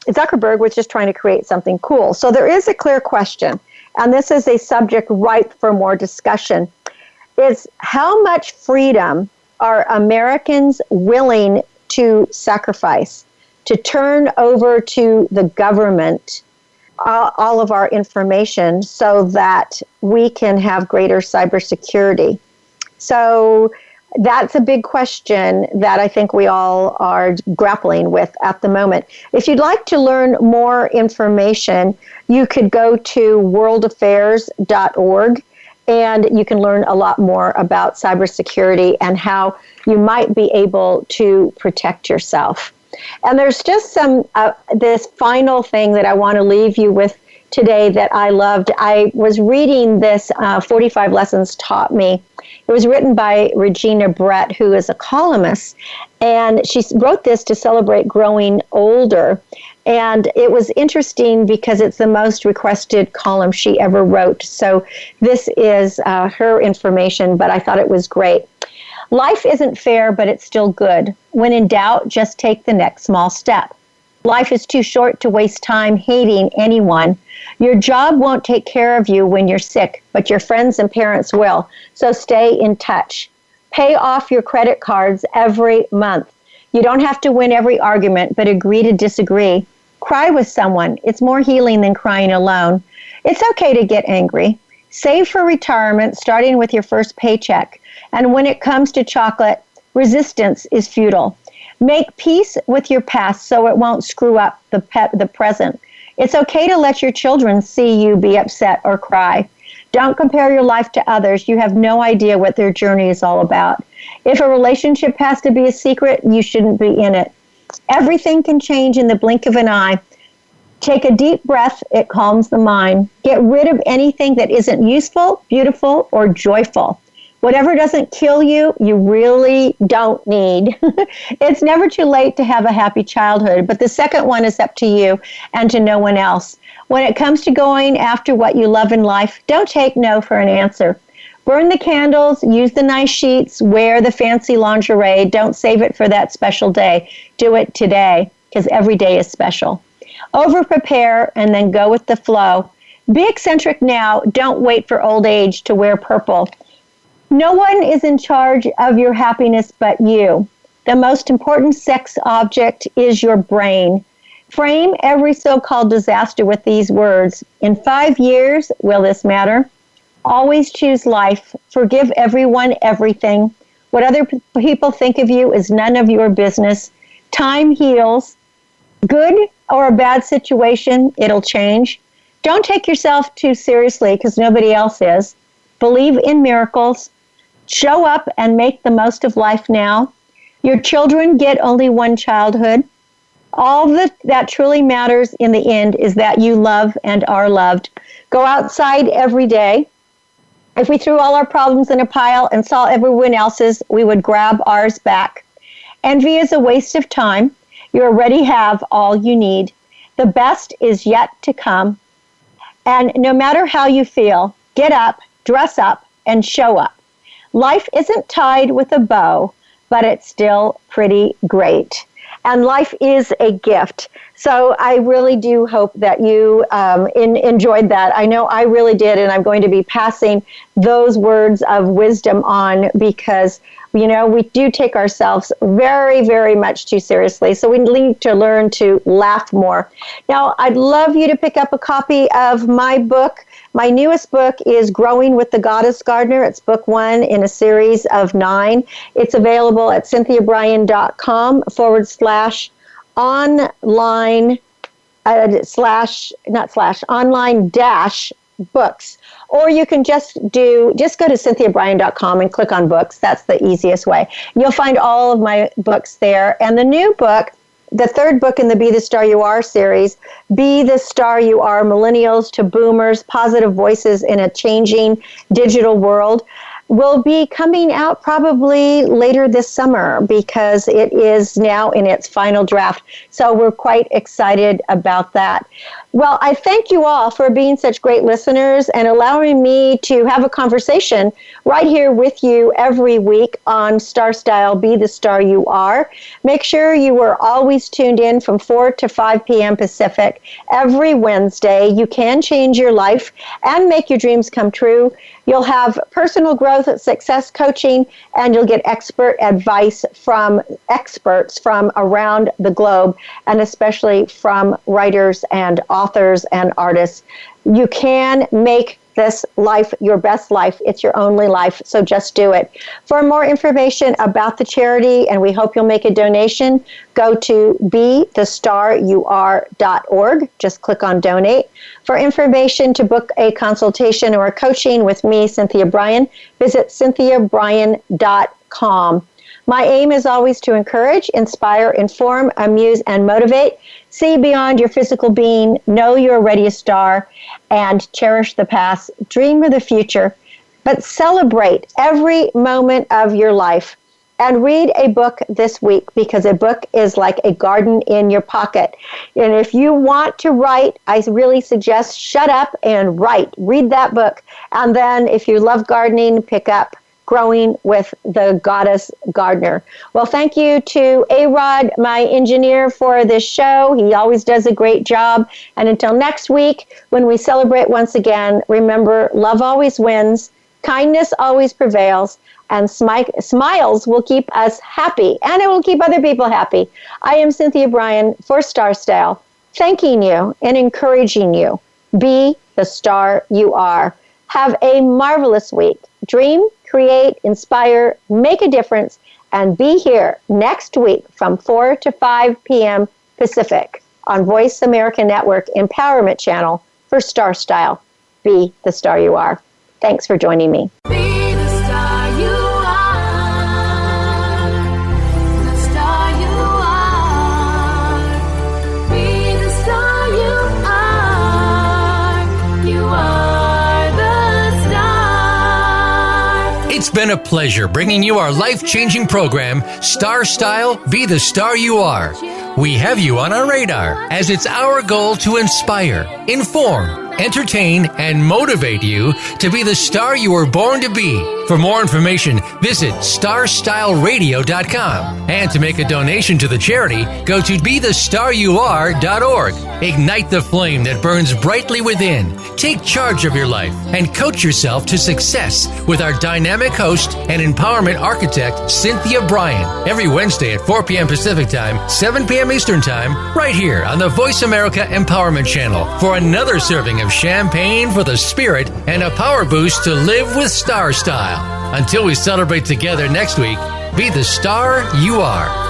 Zuckerberg was just trying to create something cool. So there is a clear question, and this is a subject ripe for more discussion, is how much freedom are Americans willing to sacrifice to turn over to the government all of our information so that we can have greater cybersecurity? So that's a big question that I think we all are grappling with at the moment. If you'd like to learn more information, you could go to worldaffairs.org, and you can learn a lot more about cybersecurity and how you might be able to protect yourself. And there's just this final thing that I want to leave you with today that I loved. I was reading this 45 Lessons Taught Me. It was written by Regina Brett, who is a columnist, and she wrote this to celebrate growing older. And it was interesting because it's the most requested column she ever wrote. So this is her information, but I thought it was great. Life isn't fair, but it's still good. When in doubt, just take the next small step. Life is too short to waste time hating anyone. Your job won't take care of you when you're sick, but your friends and parents will. So stay in touch. Pay off your credit cards every month. You don't have to win every argument, but agree to disagree. Cry with someone. It's more healing than crying alone. It's okay to get angry. Save for retirement, starting with your first paycheck. And when it comes to chocolate, resistance is futile. Make peace with your past so it won't screw up the present. It's okay to let your children see you be upset or cry. Don't compare your life to others. You have no idea what their journey is all about. If a relationship has to be a secret, you shouldn't be in it. Everything can change in the blink of an eye. Take a deep breath. It calms the mind. Get rid of anything that isn't useful, beautiful, or joyful. Whatever doesn't kill you, you really don't need. It's never too late to have a happy childhood, but the second one is up to you and to no one else. When it comes to going after what you love in life, don't take no for an answer. Burn the candles, use the nice sheets, wear the fancy lingerie. Don't save it for that special day. Do it today, because every day is special. Over-prepare and then go with the flow. Be eccentric now. Don't wait for old age to wear purple. No one is in charge of your happiness but you. The most important sex object is your brain. Frame every so-called disaster with these words. In 5 years, will this matter? Always choose life. Forgive everyone, everything. What other people think of you is none of your business. Time heals. Good or a bad situation, it'll change. Don't take yourself too seriously because nobody else is. Believe in miracles. Show up and make the most of life now. Your children get only one childhood. All that truly matters in the end is that you love and are loved. Go outside every day. If we threw all our problems in a pile and saw everyone else's, we would grab ours back. Envy is a waste of time. You already have all you need. The best is yet to come. And no matter how you feel, get up, dress up, and show up. Life isn't tied with a bow, but it's still pretty great. and life is a gift. So I really do hope that you enjoyed that. I know I really did, and I'm going to be passing those words of wisdom on because, you know, we do take ourselves very, very much too seriously. So we need to learn to laugh more. Now, I'd love you to pick up a copy of my book. My newest book is Growing with the Goddess Gardener. It's book 1 in a series of 9. It's available at cynthiabryan.com/online online dash books. Or you can just go to cynthiabryan.com and click on books. That's the easiest way. You'll find all of my books there. And the new book, the third book in the Be the Star You Are series, Be the Star You Are, Millennials to Boomers, Positive Voices in a Changing Digital World, will be coming out probably later this summer because it is now in its final draft. So we're quite excited about that. Well, I thank you all for being such great listeners and allowing me to have a conversation right here with you every week on Star Style, Be the Star You Are. Make sure you are always tuned in from 4 to 5 p.m. Pacific every Wednesday. You can change your life and make your dreams come true. You'll have personal growth, success coaching, and you'll get expert advice from experts from around the globe, and especially from writers and authors and artists. You can make this life your best life. It's your only life, so just do it. For more information about the charity, and we hope you'll make a donation, go to BeTheStarYouAre.org. Just click on donate. For information to book a consultation or a coaching with me, Cynthia Bryan, visit CynthiaBryan.com. My aim is always to encourage, inspire, inform, amuse, and motivate. See beyond your physical being, know you're already a star, and cherish the past, dream of the future, but celebrate every moment of your life. And read a book this week, because a book is like a garden in your pocket. And if you want to write, I really suggest shut up and write. Read that book. And then if you love gardening, pick up Growing with the Goddess Gardener. Well, thank you to A-Rod, my engineer, for this show. He always does a great job. And until next week, when we celebrate once again, remember, love always wins, kindness always prevails, and smiles will keep us happy, and it will keep other people happy. I am Cynthia Bryan for Star Style, thanking you and encouraging you. Be the star you are. Have a marvelous week. Dream, create, inspire, make a difference, and be here next week from 4 to 5 p.m. Pacific on Voice America Network Empowerment Channel for Star Style. Be the star you are. Thanks for joining me. Be the star you are. The star you are. Be the star you are. You are the star. It's been a pleasure bringing you our life-changing program, Star Style, Be the Star You Are. We have you on our radar, as it's our goal to inspire, inform, entertain, and motivate you to be the star you were born to be. For more information, visit starstyleradio.com. And to make a donation to the charity, go to BeTheStarYouAre.org. Ignite the flame that burns brightly within. Take charge of your life and coach yourself to success with our dynamic host and empowerment architect, Cynthia Bryan, every Wednesday at 4 p.m. Pacific Time, 7 p.m. Eastern Time, right here on the Voice America Empowerment Channel for another serving of champagne for the spirit and a power boost to live with Star Style. Until we celebrate together next week, be the star you are.